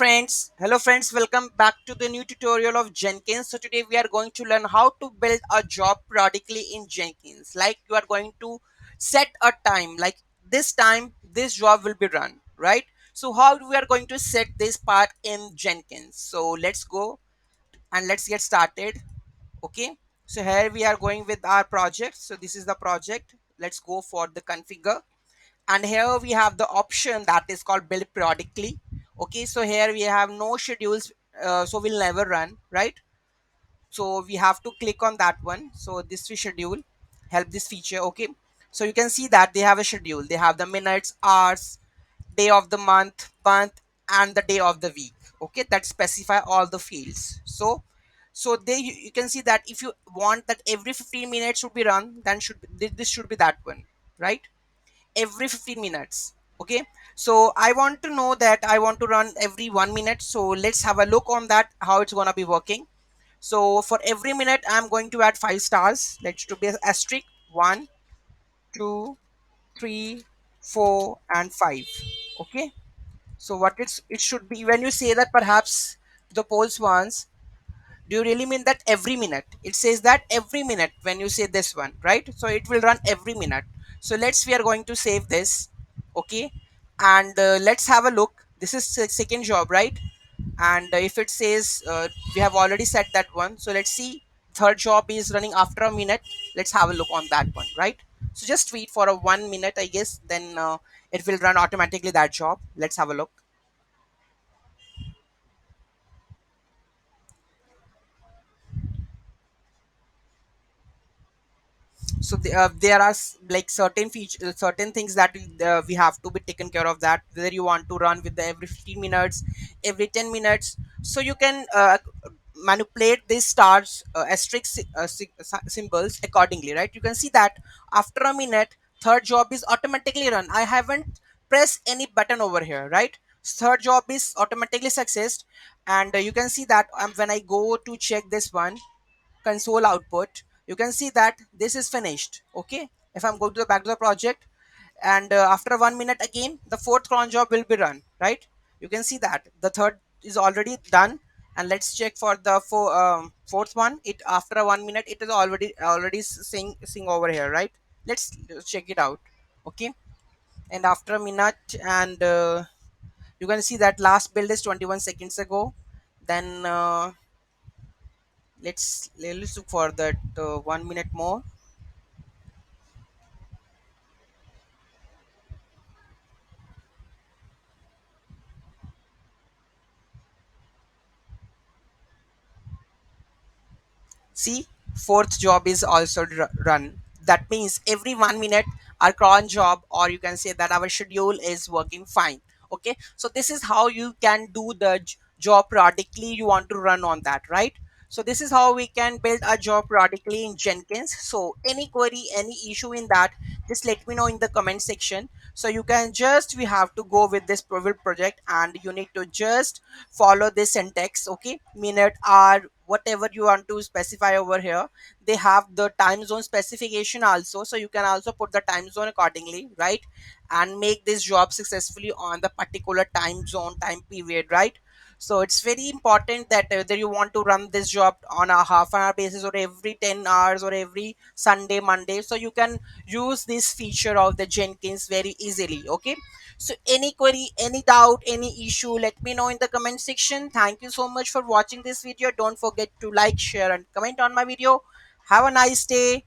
Hello friends, welcome back to the new tutorial of Jenkins. So today we are going to learn how to build a job periodically in Jenkins. Like you are going to set a time, like this time this job will be run, right? So how we are going to set this part in Jenkins? So let's go and let's get started. Okay. So here we are going with our project. So this is the project. Let's go for the configure, and here we have the option that is called build periodically. Okay, so here we have no schedules, so we'll never run, right? So we have to click on that one. So this we schedule help this feature. Okay, so you can see that they have a schedule. They have the minutes, hours, day of the month, and the day of the week. Okay, that specify all the fields. So they you can see that if you want that every 15 minutes should be run, then this should be that one, right? Every 15 minutes. Okay, so I want to know that I want to run every 1 minute. So let's have a look on that how it's gonna be working. So for every minute I'm going to add 5 stars. Let's to be asterisk 1 2 3 4 and 5. Okay, so what it should be when you say that perhaps the polls ones, do you really mean that every minute? It says that every minute when you say this one, right? So it will run every minute. So we are going to save this. Okay, and let's have a look. This is second job, right? And if it says we have already set that one, so let's see. Third job is running after a minute. Let's have a look on that one, right? So just wait for a 1 minute, I guess, then it will run automatically that job. Let's have a look. So there are like certain features, certain things that we have to be taken care of, that whether you want to run with the every 15 minutes, every 10 minutes. So you can manipulate these stars, asterisk symbols accordingly, right? You can see that after a minute third job is automatically run. I haven't pressed any button over here, right? Third job is automatically successed. And you can see that when I go to check this one console output, you can see that this is finished. Okay, if I'm going to the back to the project, and after 1 minute again the fourth cron job will be run, right? You can see that the third is already done. And let's check for the fourth one. It after 1 minute it is already sing over here, right? Let's check it out. Okay, and after a minute, and you can see that last build is 21 seconds ago. Then let's look for that 1 minute more. See, fourth job is also run. That means every 1 minute our cron job, or you can say that our schedule is working fine. Okay, so this is how you can do the job periodically you want to run on that, right? So this is how we can build a job periodically in Jenkins. So any query, any issue in that, just let me know in the comment section. So you can just we have to go with this project, and you need to just follow this syntax. Okay, minute, hour, whatever you want to specify over here. They have the time zone specification also, so you can also put the time zone accordingly, right? And make this job successfully on the particular time zone, time period, right? So it's very important that whether you want to run this job on a half an hour basis, or every 10 hours, or every Sunday, Monday, so you can use this feature of the Jenkins very easily. Okay, so any query, any doubt, any issue, let me know in the comment section. Thank you so much for watching this video. Don't forget to like, share, and comment on my video. Have a nice day.